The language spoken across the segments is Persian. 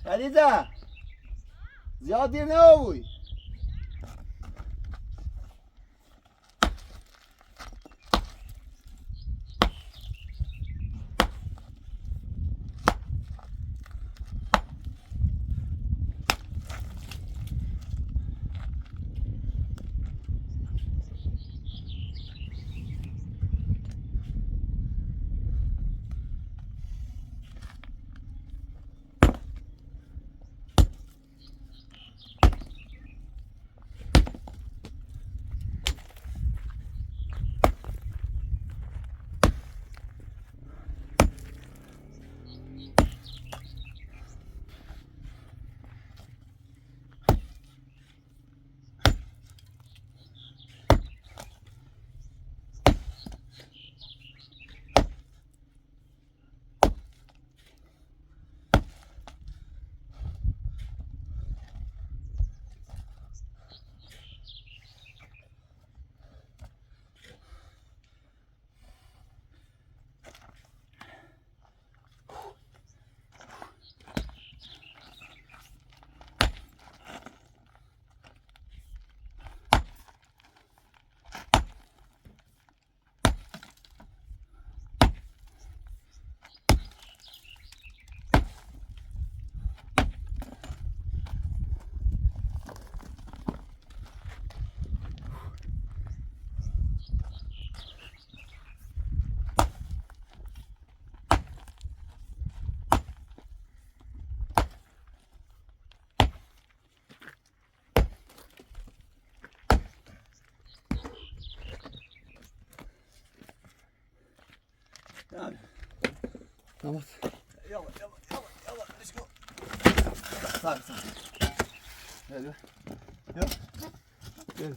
خدیجه زیاد دیر نبوی. Tamam. Yalla. Let's go. Sağ. Gel. Gel.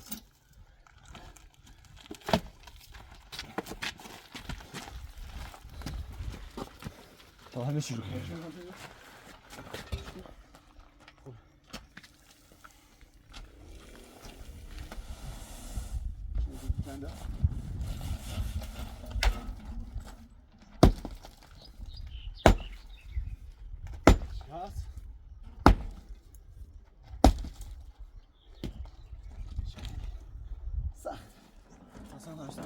Tamam şunu. Sen de. Yaz. Sağ. Hasan açtı.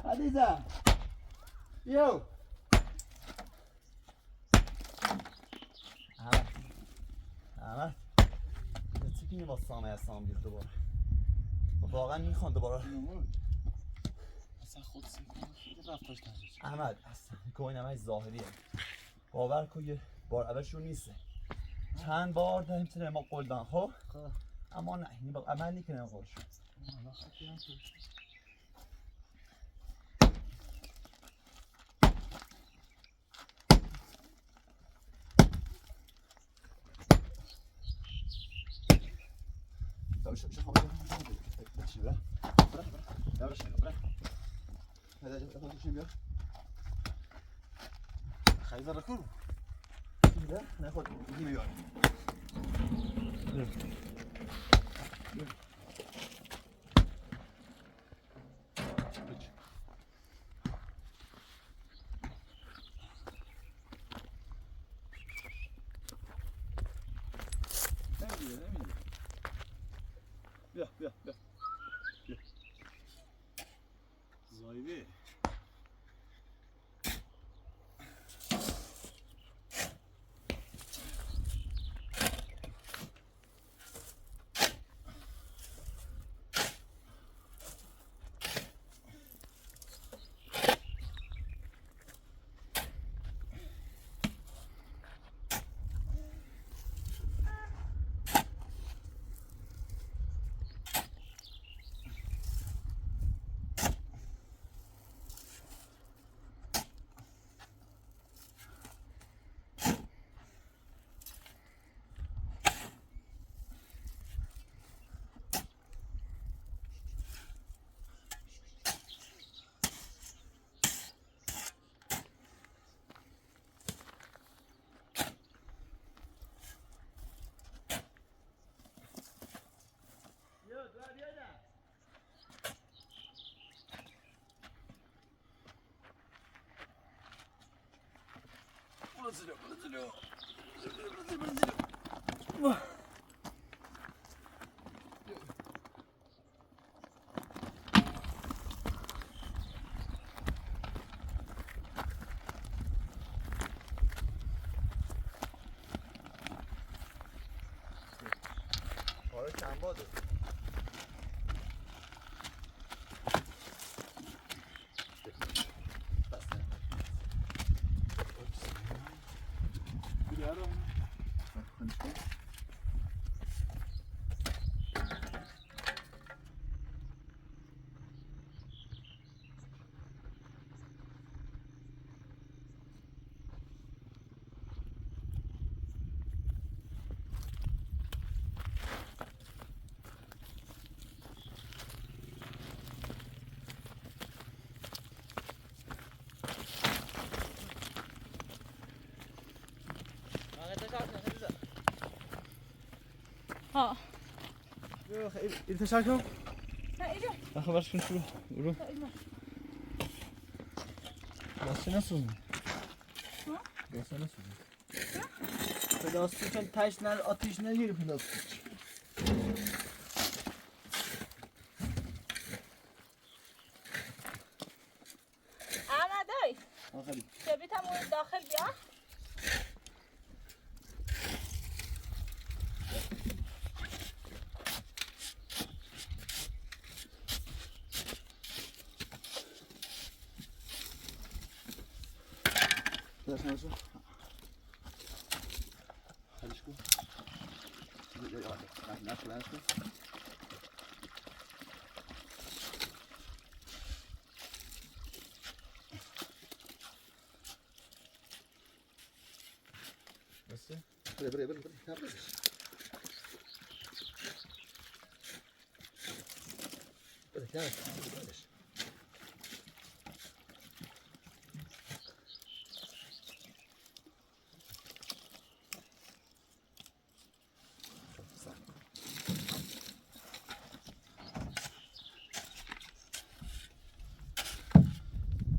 Hadiza. Yo. احمد چی کنی با سامه هستم بیاد دوباره واقعا میخوان دوباره اصلا خود خیلی رفتاش تغییر شد. احمد اصلا کوین همه ظاهریه باور کن یه بار اولشون نیسته چند بار داریم تونه ما قول دادن خب اما نه این با عملی که نقولشون شو خبر چی برا برا برا هذا شو بيا خیلی رکورو. كده ناخد نجيب يوم بیا زایده. آره چند باده ها این تشکر نه اینجا خبرش کن شروع برو دسته نسوزی دسته نسوزی پداستی چون تش نر آتیش نگیری پداستی احمدای آخری کبریتم اون داخل بیا دست نسو خلیش کن نسو بسه بره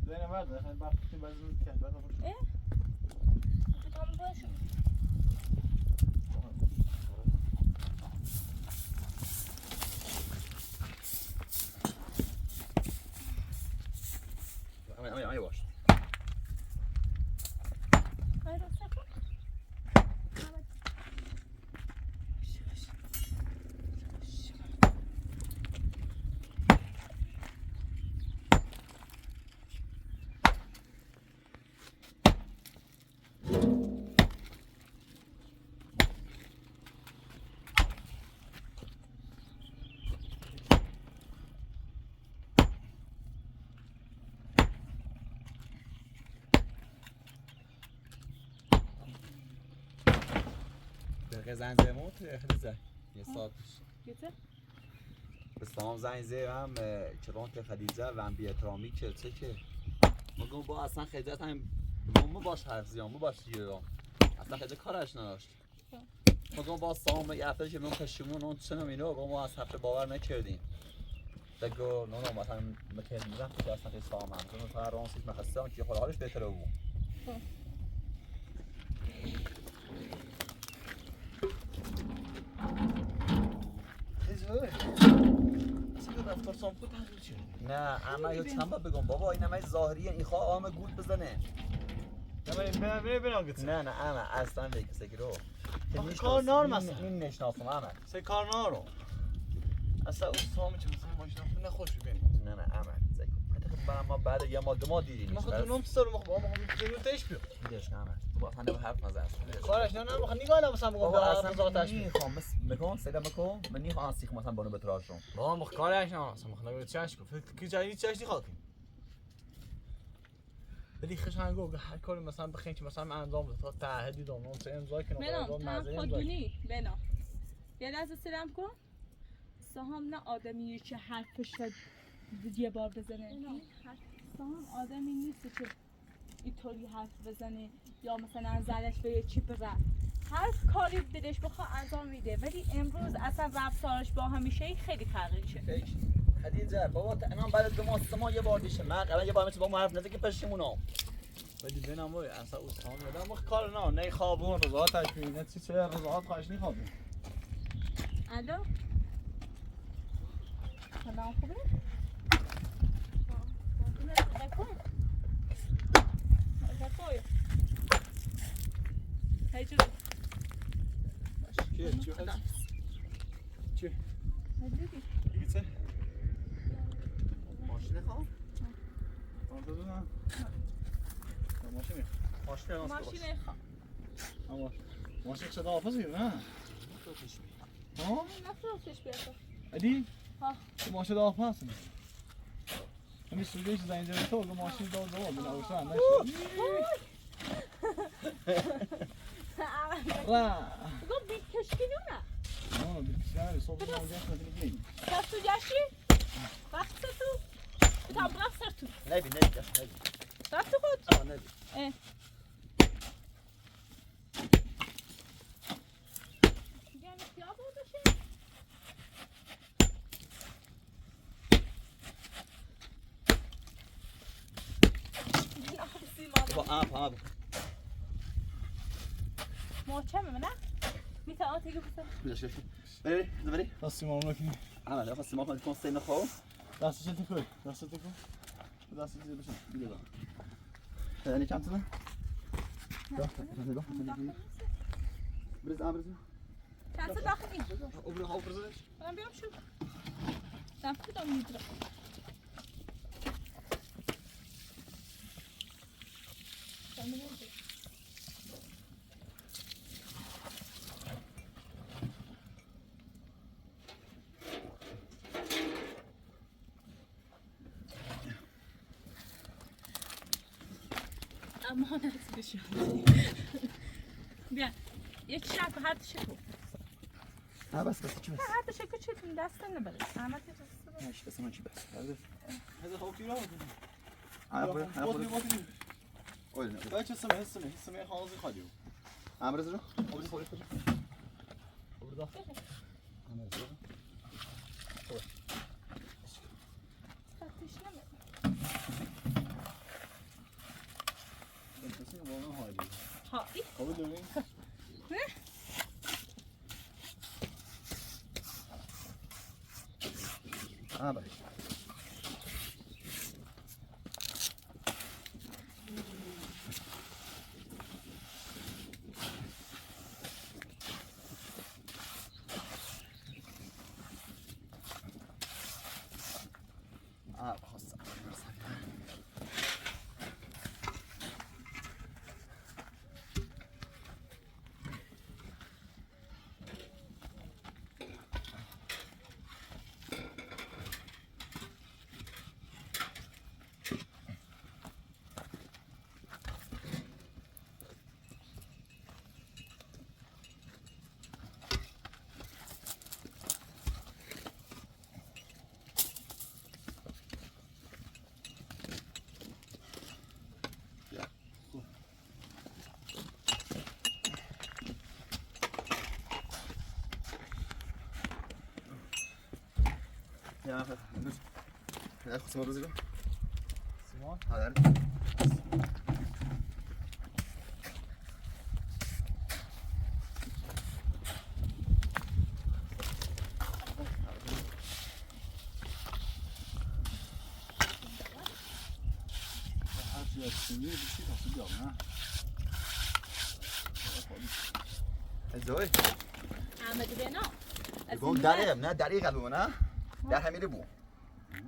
زين ما ادري خلينا باخذ بعد المكان بعد ايه بتعمل باشا امي باش هاي راسك دقیقه زنگ زمون خیلی زد یه ساعت پیش گیته بستام زنگ زدم کرانت خدیجه و هم بی‌احترامی کرده که مگم با اصلا خیلیت هم مو باش حرف زیام مو باش دیگه اصلا خیلی کارش نداشت مگم با سام یه هفته که من پشیمون اون چه نمینو ما از هفته باور نکردیم بگو نه مثلا مکردیم که اصلا خیلی سام هم چون تا رانسیش مخصوصا که حالش بهتره بود رفتار سامپو تغییر شد نه اما یا چند بار بگم بابا این همه ظاهریه این خواه آم گول بزنه نه اما اصلا بگی سگیرو کار نار مثلا این نشناسم اما سه کار نارو اصلا اون سامی چه مثلا ماشین خونه خوش ببین نه اما برای ما بعد یه ما دو ما دیدیم ما خود نم سر ما خود تیش بیو دیدش نه اما تو با خنده به حرف نزن کارش نه نه بخوام نگاه مثلا بگم بابا اصلا اصلا آتش میخوام بس میگم سلام بکن من نمیخوام سیخ مثلا بانو بتراشم بابا مخ کارش نه مثلا مخ نگاه چش کو فکر کی جایی چش نخواد ولی خشن گفت هر کاری مثلا بخین که مثلا انجام بده تا تعهدی دام چه امضا کنه بنام تو خودونی بنام یه لحظه سلام کن سهام نه آدمیه که حرفش رو یه بار بزنه سهام آدمی نیست که اینطوری حرف بزنه یا مثلا زدش به یه چی بزن هر کاری دلش بخواه انجام میده ولی امروز اصلا رفتارش با همیشه خیلی تغییر شد خدیجه بابا الان بعد دو ماه سه ماه یه بار میشه من قبلا یه بار مثل با ما حرف نزدی که پشیمونم ولی بینم وای اصلا اوستان میدم وقت کار نه خوابون رضاعت تکمیل نتی چه رضاعت خواهش نخوابون الو سلام خوبه؟ بکن هی جلو چی هست؟ چی؟ دیدی؟ دیگه چه؟ ماشین خوام؟ آرزو نه ماشین ماشین خواه ماشین صدا حافظی نه؟ ها؟ نفرستش بیاد ادی؟ ها ماشین دا حافظ نه همین سوگیش زنجه تو ماشین دا بینه اوشتن نشد گفت بیت کشکیلونه آه بیشتر صبح نوجه کنیم سرتو جشی؟ وقت سرتو؟ بتام برف سرتو نبی سرتو خود؟ نبی اه یعنی کیا بودشه؟ آب محکمه نه؟ میتونم تیگه بسن بری دستی ما رو نکنی عمله خواستی ما کنید کنسته نخواه دستش تکوی دست تکوی دست زیر بشن بیده دار خیلی کم تونه؟ برز کنسه داخلی ها برزش برم بیام شو دفتی دام میدرم اما نتیجه بیا یک شب هر شکو ها بس چی بس هر شکو چی تون دست نبره احمد ماشي بس ما چی بس هذا هو كيلو بودی قول لا اسمه خالص خديو عمرز رو خدي برضه عمرز رو خطش نمه بس والله هادي هایی قبل دوين عمرز خاصة يا أخي يا أخي سمر رزقه سيمان هذا زوي احمد بینا يقوم داري نه داري قلبه نه در همین بو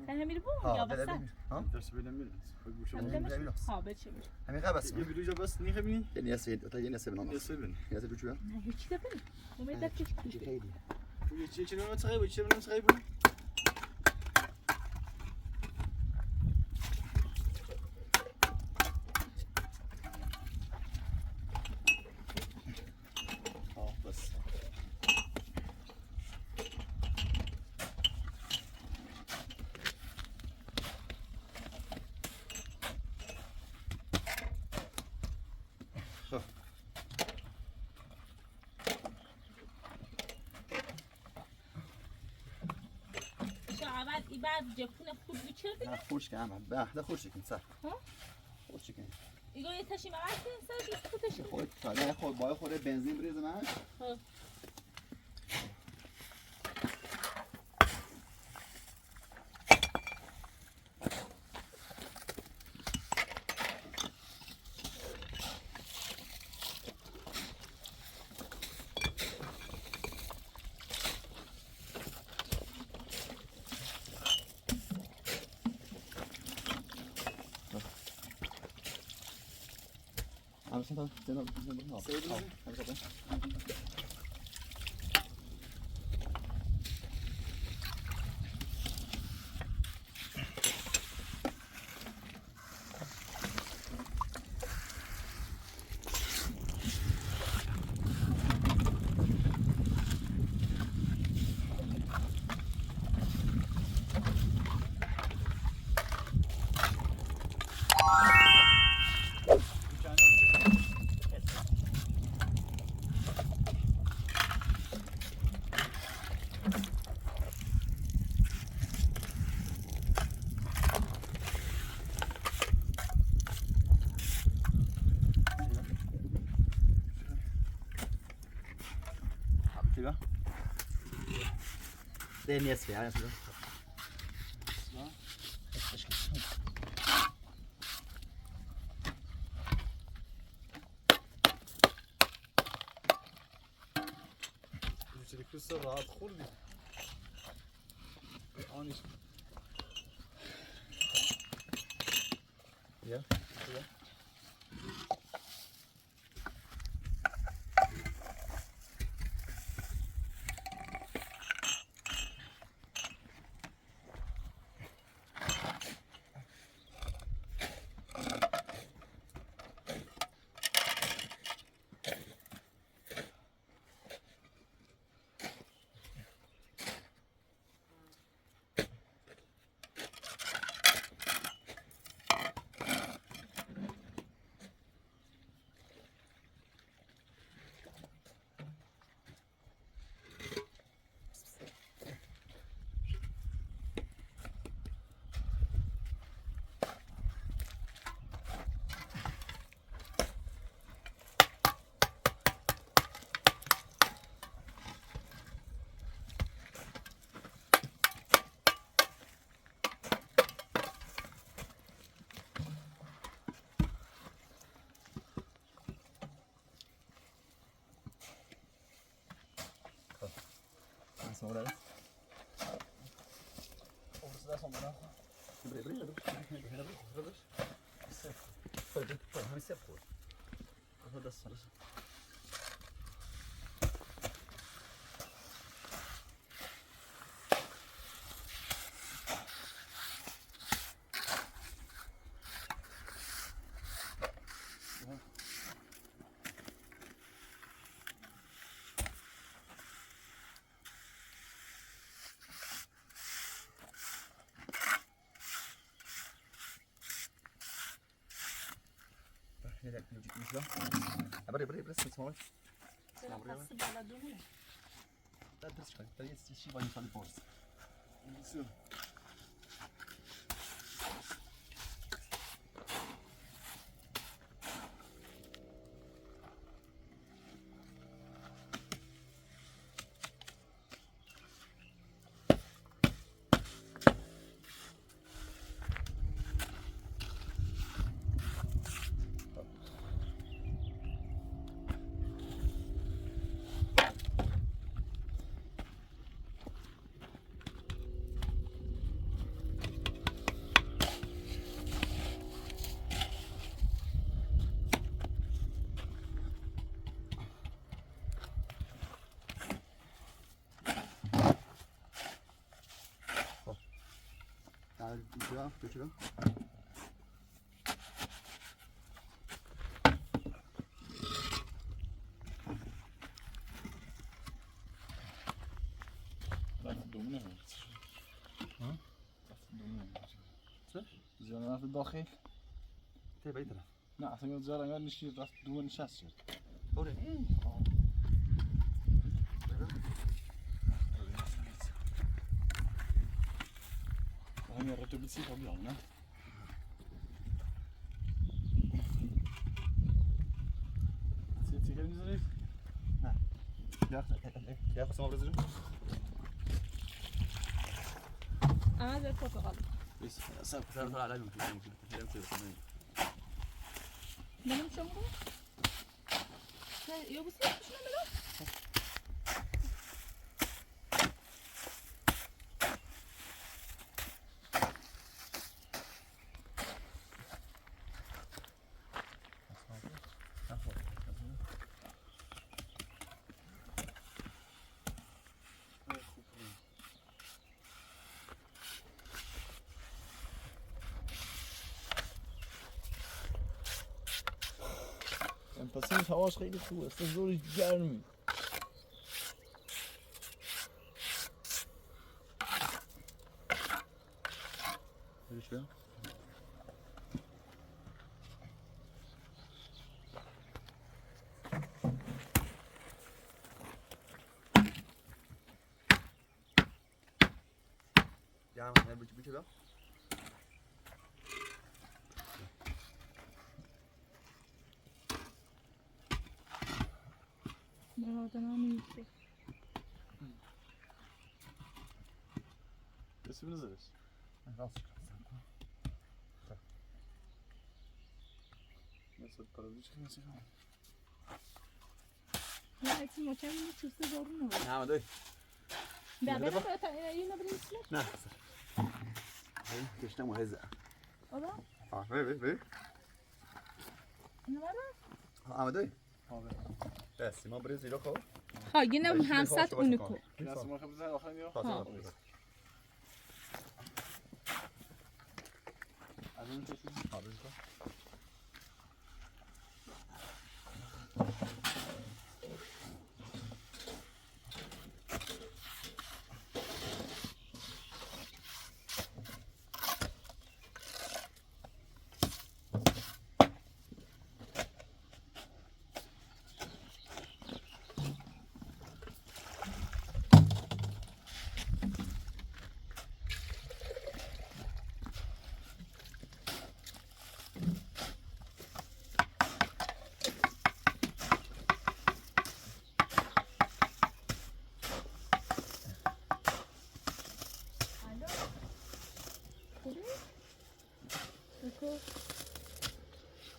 همین بو ها یا بده وسط ها درس بدم میرم ها بچه همین قبل بس یه ویدیو بس نیخه بینی یعنی سید تا یعنی سه بنام یه سبن یا سه چویا نه هیچ دفعه امید داشت خیلی یه چی نمیشه تغییر چی نمیشه تغییر بس شعبت ای بعد جفون خود بچردی خوش که اما به خوش کن سر ها خوش کن دیگه یه تشی مغز سر تو تشی خود باید خود بنزین بریزه من Det är nedsvär, jag tror. چه کسی راحت خوردی آنیش Ja. Sonra orası da sonra بري بس اسمعوا خاص بلدونه لا درس شوي ترى شيء باين في البورس götürün. زیان رفت داخل ته به طرف نه اصلا زیان انگار نشید رفت دوم نشست شد اوره همین رتو بیسی تا بیام نه یا خواستم آبرزی اما در پرتقال بس سب کتر تا علم میکنم میکنم چه بسنم منم شما یا بسی شما منم پس این هواش خیلی خوبه است زوری گرمی بریش بیا گرم نه بیچه بیا مرادنا میشه بسی بنظرش راست مثل پرودیش که نسی کنم نه ایتی مچه اینو چوسته دارو نه نه آمده ده برم تا اینو بریم نه کشتم مهزه آبا بری اینو برم آمده بس ما بری زیرا خب ها اینم همسط اونو کو دست ما خب بزن آخر نیا از اون کشید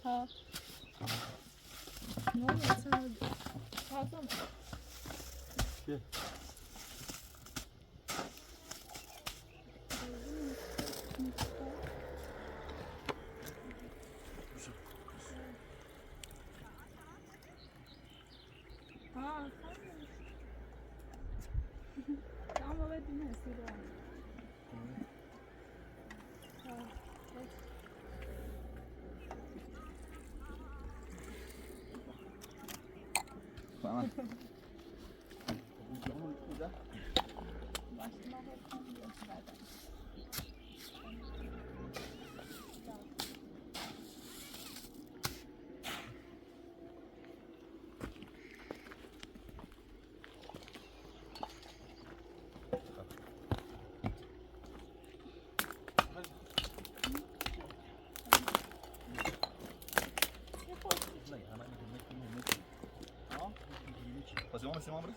ها نه مثلا پاسم چیه؟ ها اما باید این هستی رو فهمم Fazer uma, uma,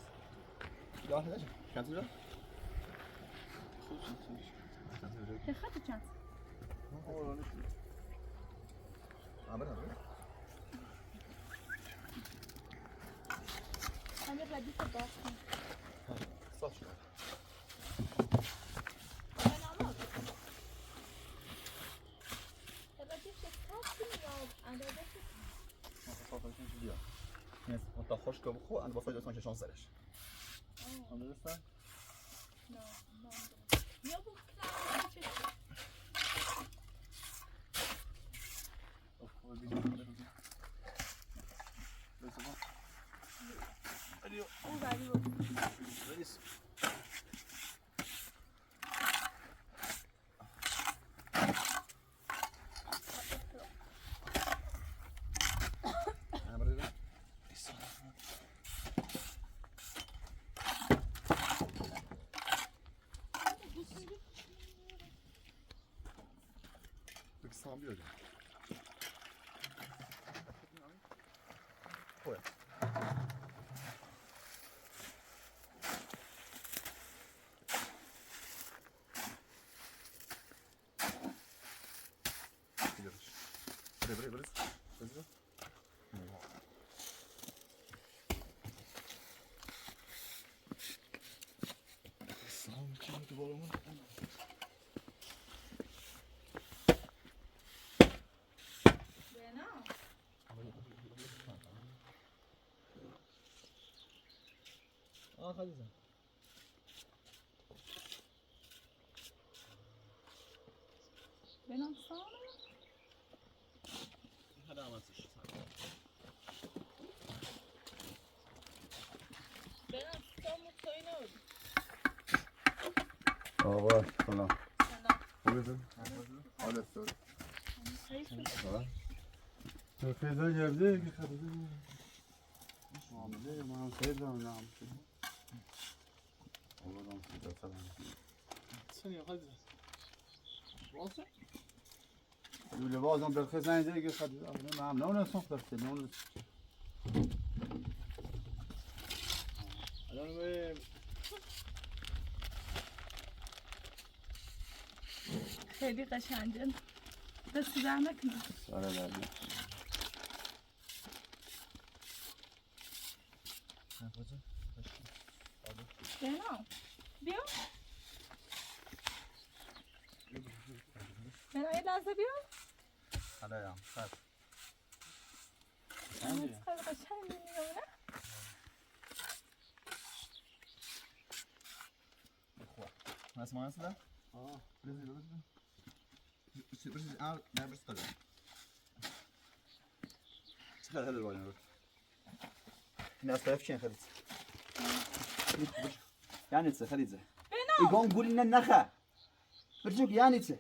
já, já, já, já. چه خطی چند؟ عمل هذا. همه ردیف باز کن. صح شو. من آمد. ردیف شکستی یا اندازه ما خصوصا شو بیا. نس متأخرش که بخو عند واسه جسمش شانس درش. آمدستن؟ نه یا بود کلام چه خب بیشتر او ولی بود رئیس Sağ bir öyle. Koy. برس سام چی تو بالامون بنا خدیجه بنا سام هذا ما تشي بنا سام توینو آقا سلام سلام خوبه حالت داره تو فیضا جبده که خریده معامله ما هم فیضا هم نام شده آقا فیضا سلام سنیا خدیجه واسه لوله بازم برخی زنجه که خریده ممنون هستم خرسته نون الان به خیلی قشنگه دست در نکنه ساره درده بنا بیا بنا یه لحظه بیا هذا يا خلاص خیلی قشنگ می‌بینی نه ما اسمه اصلا برز نه برز قدم چقدر هذا الوالد رو الناس تعرف شين خليت يعني تسه خليت يقوم قول لنا النخا برجوك يعني تسه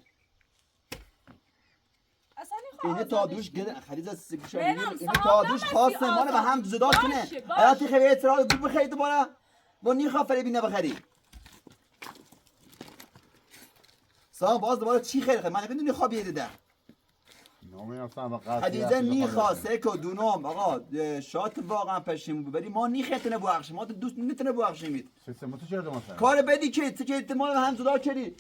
اصلا اینه تا دوش گده خریده سگوشه بنام، اینه صاحب تا دوش نمسی خواسته ما رو به هم جدا باشه، کنه باشه. حیاتی خیلی اعتراض بود بخری دوباره با نیخا فریبی نبخری صاحب باز دوباره چی خیلی خیلی من بدون نیخا بیده ده نامی اصلا قصدی خدیجه نیخا سکو دونم آقا شات واقعا پشیم بود ولی ما نیختونه بوخشیم ما دوست نتونه بوخشیمید سیستم تو چرا مثلا کار بدی که ما رو هم جدا کردی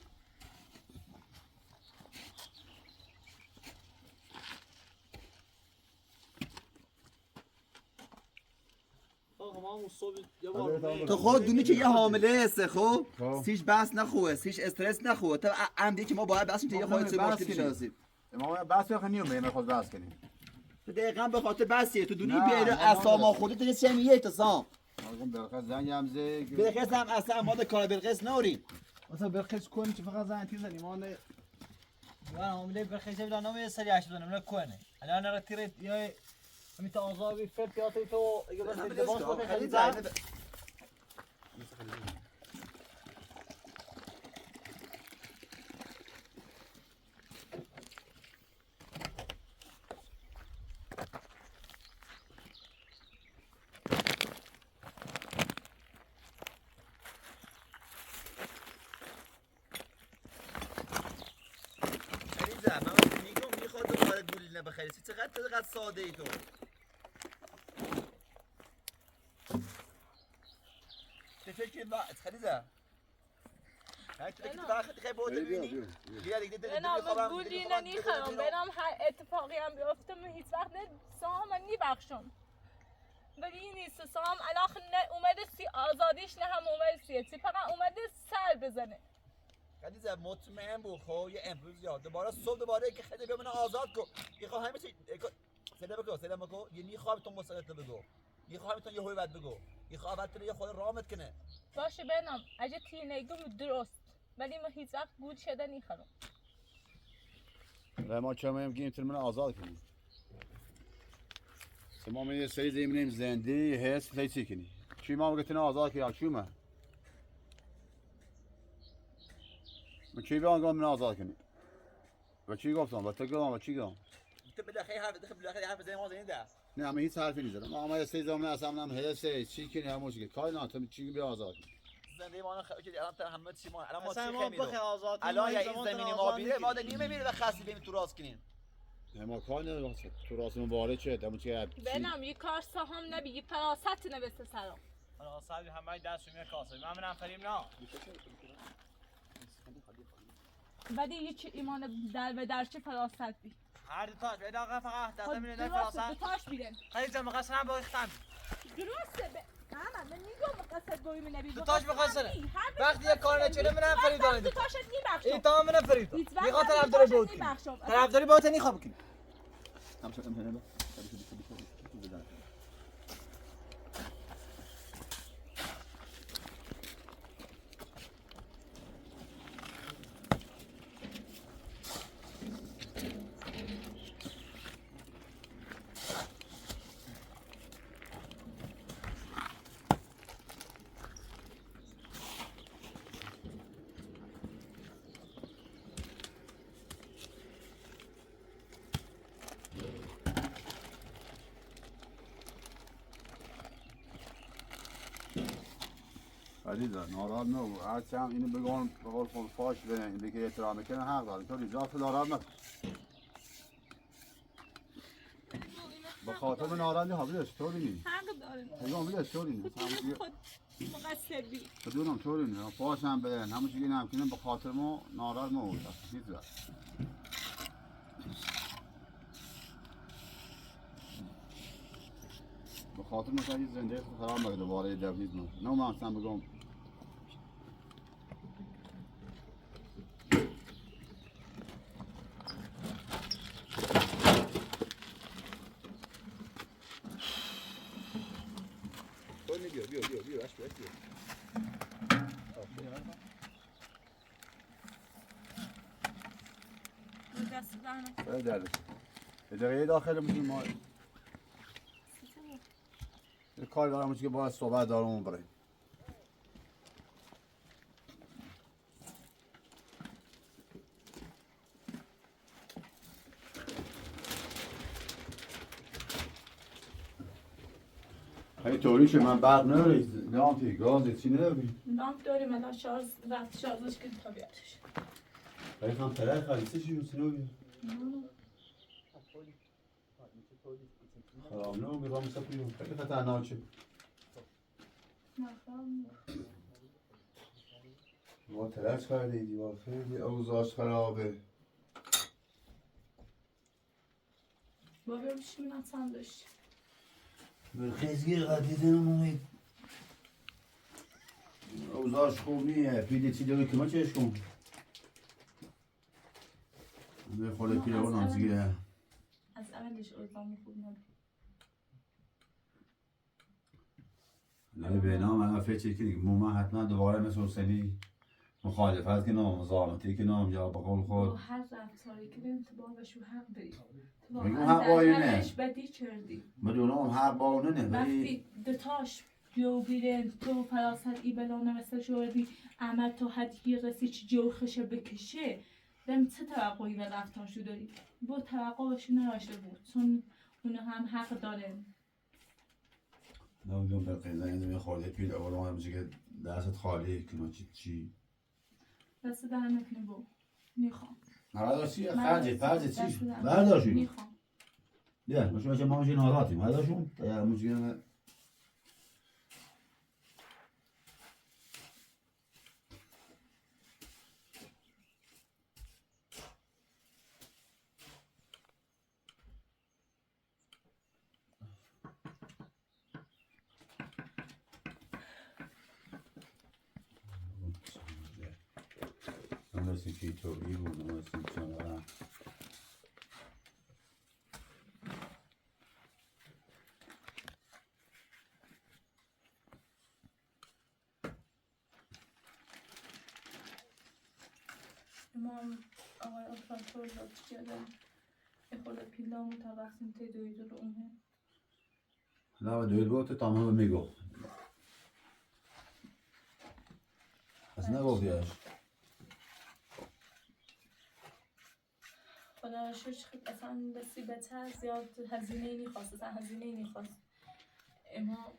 آقا ما همون صبح یه بار تو خود دونی که یه حامله هسته خب خب. سیش بس نخوه سیش استرس نخوه تا عمدی که ما باید بسیم تا یه خواهد چه بس مشکلی کنیم. شناسید ما بس کنیم میخواد بس کنیم تو دقیقا به خاطر بسیه تو دونی نه، بیاری ما اساما خودت دیگه چه میگه تا سام آقا برخه زنگ هم زه بلقیس هم اصلا ماده کار بلقیس نوریم مثلا برخیز کنی که فقط زنگ تیز زنیم آن من عامله بخیشه بلا نام سری اش بدونم نه کنه الان را تیرت یا میت آزابی فرتیاتی تو اگه بس لباس بخی خریدن خریده من میگم میخواد دوباره گولی نبخری چقدر ساده ای تو فکر با خریده خیلی بود ببینی بیا دیگه بنام گولی نمیخرم بنام هر اتفاقی هم بیفته من هیچ وقت نه سام من نبخشم ولی این نیست سام الاخ نه اومده سی آزادیش نه هم اومده سی فقط اومده سر بزنه خدیجه مطمئن بود خب یه امروز یا دوباره صبح دوباره که خیلی بمونه آزاد کو یه خواهم همه چی سلام بگو یه نیخوام تو مسئله بگو یه خواهم تو یه هوی بعد بگو یه خواهم تو یه خود رامت کنه باشه بنام اگه تینیگم درست ولی من هیچ وقت گول شده نمیخرم ما چه میگیم که من آزاد کنیم ما من یه سری زمینیم زنده هست لیسی کنی چی ما بگتن آزاد کنی چی ما من چی بیان گام من آزاد کنی و چی گفتم و تو گفتم و چی گفتم تو بالاخره حرف زي ما زين ده نه من هیچ حرفی نیزدم ما یه سری زمین اصلا من هست چی کنی همون چی کاری نه تو چی بیا آزاد زندگی ما که الان تر همه چی ما الان ما اصلا چی ما خمیدو بخی آزاد الان یا این زمینی ما بیره ما دنیم میره و خاصی بیم تو راست کنین ما کاری ندارم تو راست مبارک چه دمو چی بنام یک کار سهم نبی فراست نوسته سرم حالا صاحب همه دست میاد کاسه من فریم نه ولی هیچ ایمان در و درچه فراست بی هر دو تاش بعد آقا فقط خب دستم اینه درسته فراسان دوتاش بیرن خیلی مقصرم با اختم درسته محمد من میگم مقصد گوی من نبی دوتاش بخواستنه وقتی یک کار نچونه منم فرید دانه دوتاشت میبخشم این تمام منم فرید هیچ وقت میخواد هم طرفدار دوتاشت بود میبخشم. طرفداری با تنی خواب کنی عزیزا ناراحت نباش هرچی هم اینو بگم به قول خود فاش به این که احترام میکنه حق داره تو ریزاست ناراحت نکن به خاطر ناراحتی ها بیدش طوری نیست حق داره پیغام بیدش طوری نیست خود مقصر بی بدونم طوری نیست فاش هم بدن همون چیزی هم کنیم به خاطر ما ناراحت نباش چیز داره به خاطر مثلا این زنده خراب نکنه دوباره جدید نه من اصلا بگم بیا دست دهنم درش اداره داخل میشیم ما یه کار دارم که باید صحبت دارم بریم این طوریشه من برق نرید لامپی گازی چی نداری؟ لامپ داریم الان شارژ وقت شارژش که طبیعتش خیلی هم پدر خلیصه چی روسی نبید؟ خراب نبید رام سپریم خیلی خطرناکه ما ترس کرده دیوار خیلی اوضاعش خرابه با بریم چی منم داشت خیزگیر قدیدن اومید اوضاعش خوب نیه پیده چی داری که ما چهش کن به خود پیده اون آزگیره از اولش اوضاعم خوب نبود نه به نام اگه فکر کنی مومن حتما دوباره مثل حسینی مخالفت کنم مزاحمتی کنم یا به قول با خود هر رفتاری که بریم تو بابش حق بریم تو میگم واقعا حق با اینه. در حقش بدی کردی بدونم حق با اونه ولی وقتی دوتاش جو بیرن تو فراست ای بلانه مثل جوردی عمل تو هدیه رسی چی جوخشه بکشه بهم چه توقعی به رفتارشو داری با توقعشو نداشته بود چون اونو هم حق داره نمیدونم به قیزن یه خورده پیده اول هم که دستت خالی کنم چی دست در نکنه با میخوام برداشتی من خرجه دست چی در- برداشتی میخوام نه باشه ما میشه ناراحتیم برداشون یا موجی Nasıl ki çok iyi buldum aslında sonra. امام آقای آفرطور را کردم خود پیلا متوسم تدوید رو اونه لا دوید بود tamamı میگو. اصلا نگفتیش. خدا را شکر اصلا بسی بهتر زیاد هزینه نیخواست اصلا هزینه نیخواست اما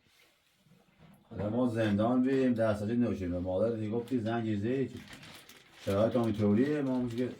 ما زندان بریم دستاجی نوشیم به مادر دیگه گفتی زنگ زید شرایط همینطوریه ما میگه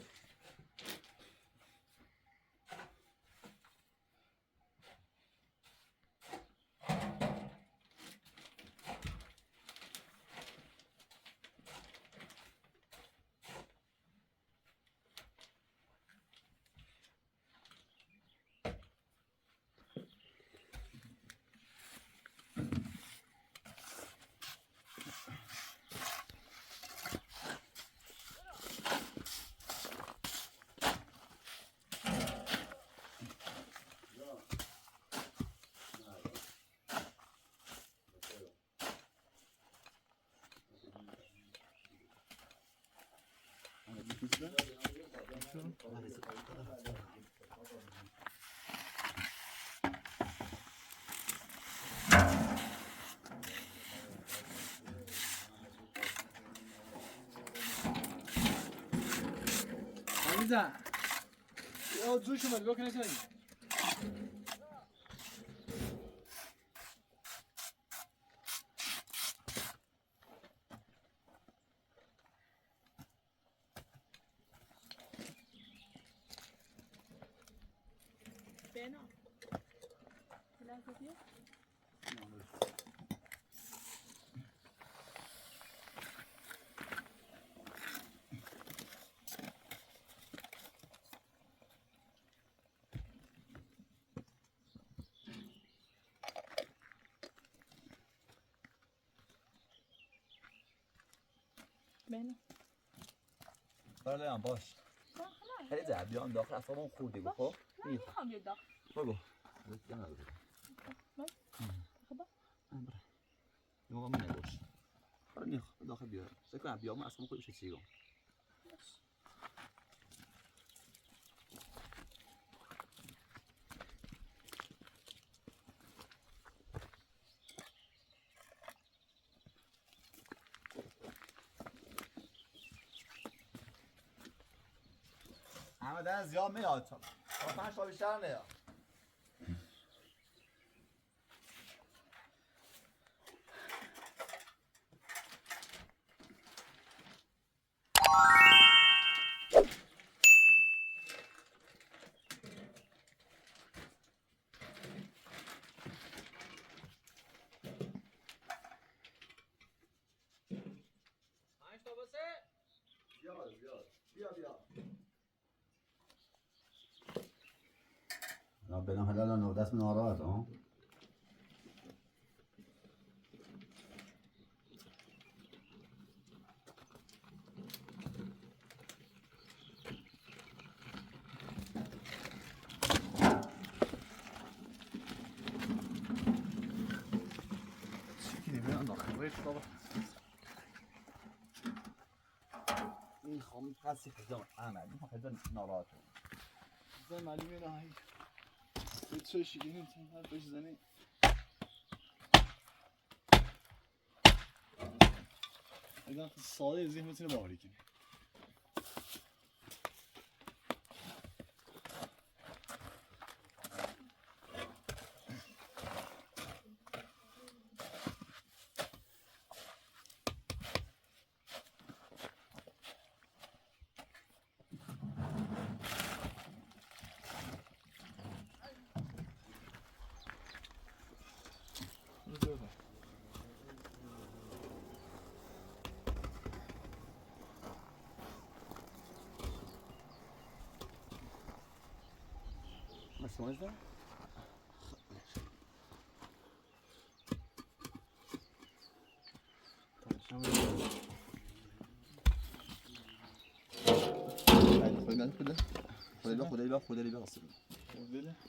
عزیزم یا زور شما بیا کنه کنید بنا لحظه بیا بنا بله هم باش خیلی زد بیام داخل اصلا اون خوردی گو خب نه میخوام یه داخل بگو یه نداره یه موقع می نگوش حالا نیخ داخل بیار فکر کنم بیام اصلا خودش چی گم همه دن زیاد میاد تا 5 تا بیشتر نیاد بنام حلال نو دست من ناراحت ها چیکیدی بیان داخل باید بابا میخوام خاصی خدام احمد میخوام خدام ناراحت زن معلومه نه هی به چه شیرینی تیم هر بهش زنی اینا ساده ذهن میتونه باوری کنی شما ازده؟ خدایی بیا قصد بله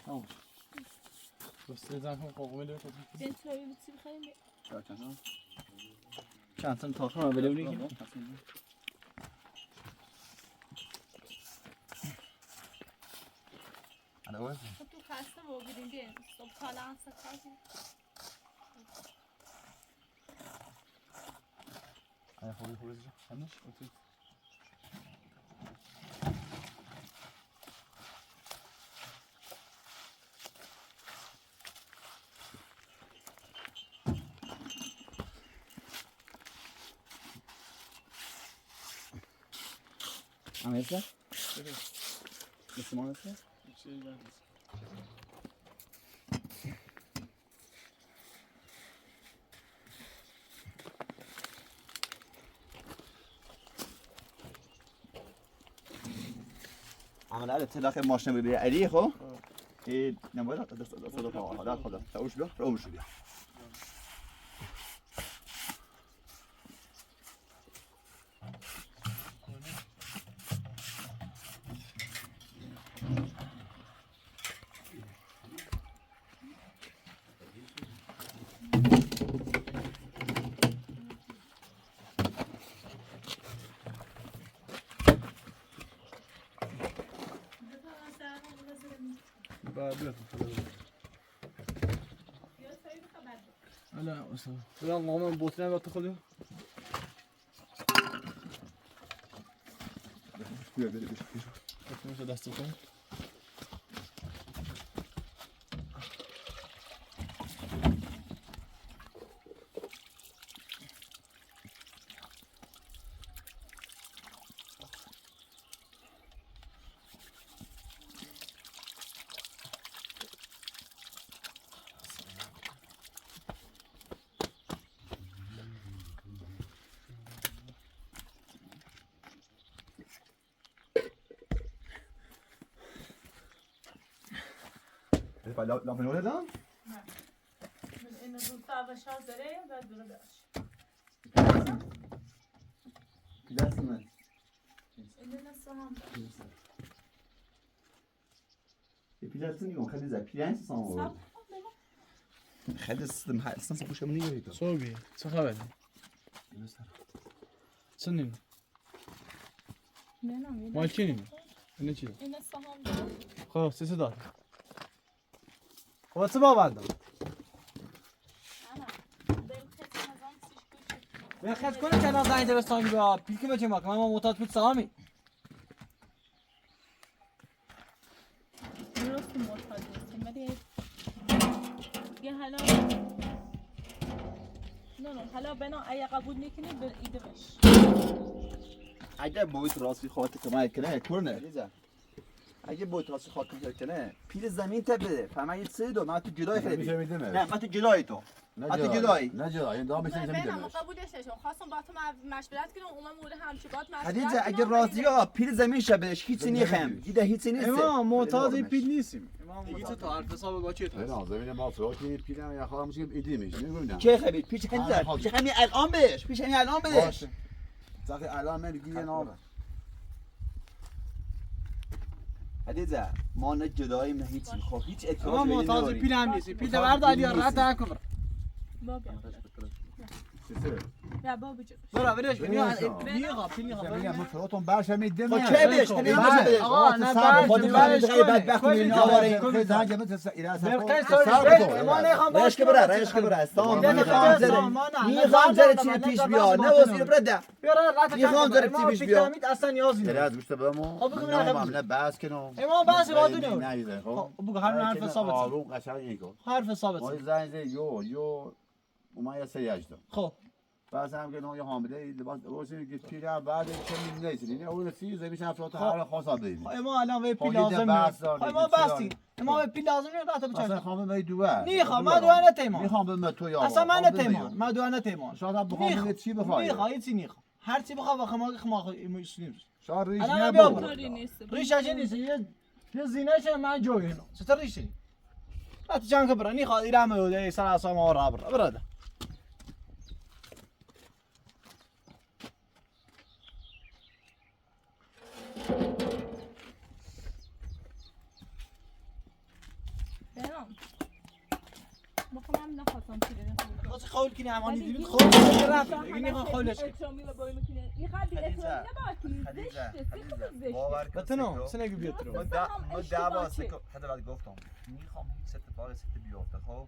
tamam. Göstereceğim kokumu öyle kokumu. Ben travmayı bitirip خیلی چند تا تاخیر رو بله بگیم تو خسته و برینده صبح کالا سکاتی خوبی همش اوکی Ahmet'le? Müslüman Ahmet'le? şey gelmez. عمل على تلاقي ماشنا ببيع عليه هو که نماید دست پا خدا تاوش بیا روش بیا لا أصلا لا ماما بوتنا بقى تاخده بیا بیا مثل دست کن لا بنقول ده إنه زلطة بشار زرية بعد برداش كده اسمه إننا السهام يبيلاتني وخلي زي بيانس صامو صح خلي السلم حق السنس بوش من يجي صوبي چه خبره سنين نه مال چی اینه چیه این السهام خب سه داد خب چه باور داد من خد کنم که نازنین دبستانی بیا پیلکی بچه ما که من معتاد بود سهامی درست معتاد نیستیم ولی یه حالا نه حالا بنا اگه قبول میکنی به ایده بش اگه بویت راستی خواهد کمک کنه کرنه اگه بویت راستی خواهد کمک کنه پیل زمین تبه فهمه یه سه دو من تو جلوی خیلی نه من تو جلوی تو من تو جلوی نه جلوی دام میشه من میدم هم قبولش نشون خواستم با تو مشورت کنم اونم مورد همچیکات مشورت خدیجه اگه راضی ها پیل زمین شبهش هیچی نیخم دیده هیچی نیست ما معتاد پیل نیستیم دیگه تو تا حرف حساب با چیه نه زمین ما فروتی پیلم یا خواهم میشه ایدی میشه نمیدونم که خبید پیش خدیجه پیش همین الان بهش پیش همین الان بهش باشه وقتی الان میگی یه نام خدیجه ما نه جدایی نه هیچ خب هیچ ما اعتراضی معتاد پیل هم نیستیم پیل برد علی راحت نکن بابا یا بابا جو برا برش برش. نیغا پیل میگم نیغا ما فراتون برش میدم خب که بهش خدیجه هم بهش آقا نه خودی برش خودی بدبخت می‌بینی آواره ما نخوام رایش که بره رایش که بره استان میخوام زره چی پیش بیا نه واسه برده میخوام زره چی پیش بیا اصلا نیازی یه نیست از گوشت بمو خب بگو نه نه معامله بس کنم ما بحث با تو نیست نه خب خب بگو همین حرف ثابت آروم قشنگ کن حرف ثابت ما زنگ یو اومد یه سری اجدا خب بعد هم که نوع حامله لباس واسه که پیرا بعد چه می‌نیسی نه اون چیز میشه افراد هر خاصا بدید ما الان به پیل خب، یه لازم بحث نیست داریم، ما چرا؟ بستیم ما به پیل لازم نیست راحت اصلا بچش خامه می دوه نیخوام من دو نتیمان میخوام به تو یا اصلا من نتیمان من دو نتیمان شاید هم بخوام چی بخوای میخوای چی نیخوام هر چی بخوام بخوام خما مسلم شاید ریش الان نه بیا بابا طوری نیست ریش اجی نیست یه زینه شه من جوی هنا چطور ریشی لا تجان كبر ني خا الى ما ودي سنه صوم ورا برا برام مخمم نخواستم پیله خاص خول کنی امانی ولی دیدی این خول رفت شاه بگی همه خولش که احترامی رو باید میکنه این قد احترامی نباید کنی زشته زشته باور کن بتنو سنگی بیاد رو ما دعوا حتی بعد گفتم میخوام هیچ اتفاقی بیفته خب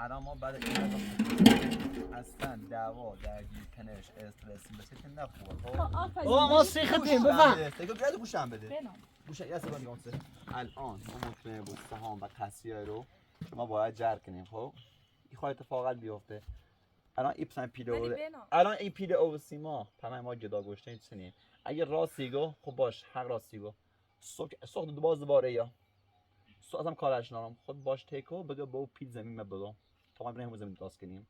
الان ما بعد این اصلا دعوا درگیر کنش استرس بشه که نه خوبه خب آفرین ما سیختیم بفهم دیگه بیاد گوشم بده بنام گوش یه سوال دیگه اونسه الان ما مطمئن بود سهام و قصیه رو ما باید جر کنیم خب این خواهد اتفاقات بیفته الان این پسن پیله ولی او بنام الان این پیله او سیما تمام ما جدا گوشته چنین اگه راستی گو خب باش حق راستی گو سوخت دو باز دوباره یا ازم کارش نرم خود باش تیکو بگه با پیل زمین مبدو تا ما بریم زمین داست کنیم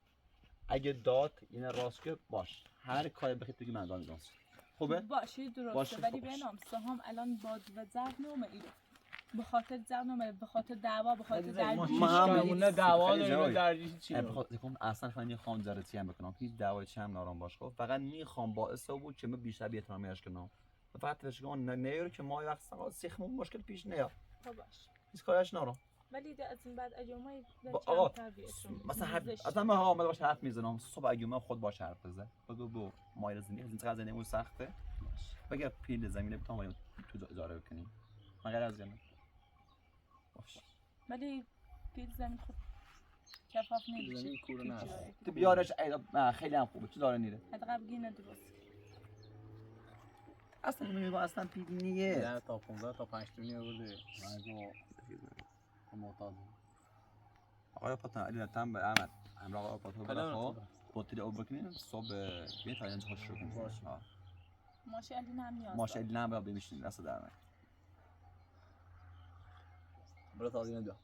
اگه داد این راست که باش هر کاری بخید بگی من دارم خوبه باشه درسته باشه، ولی باشه. بنام سهام الان باد و ضرب نومه ایرو به خاطر زن به خاطر دعوا به خاطر درگیری ما هم همونه دعوا خیلی داریم جایی. درگیری چی بخاطر اصلا خیلی خام جرتی هم بکنم هیچ دعوای چی هم نارم باش خب فقط میخوام باعث بود که من بیشتر بی احترامیش کنم فقط تشکان نیاره که ما وقت سقا سیخمون مشکل پیش نیاد خب باش هیچ کارش نرم ولی از این بعد اجومای آقا مثلا حرف اصلا من آمده باشه حرف میزنم صبح اگه من خود باشه حرف بزن بگو بو مایل زمین از این چقدر زندگی سخته بگه پیل زمینه بتونم تو اجاره بکنیم من غیر از اینه باش ولی پیل زمین خب کفاف نمیشه زمین کوره نه. تو بیارش خیلی هم خوبه چی داره نیره حداقل بگی درست اصلا میگم اصلا پیل نیه 10 تا 15 تا 5 تا بوده معتاد آقای پاتن علی تام به احمد همراه آقای پاتو برای خب بطری آب بکنیم صبح بیا تا اینجا خوش شروع کنیم باشه. ماشه علی هم نیاز ماشه علی نه بیا بمیشیم دست در من برو تا دیگه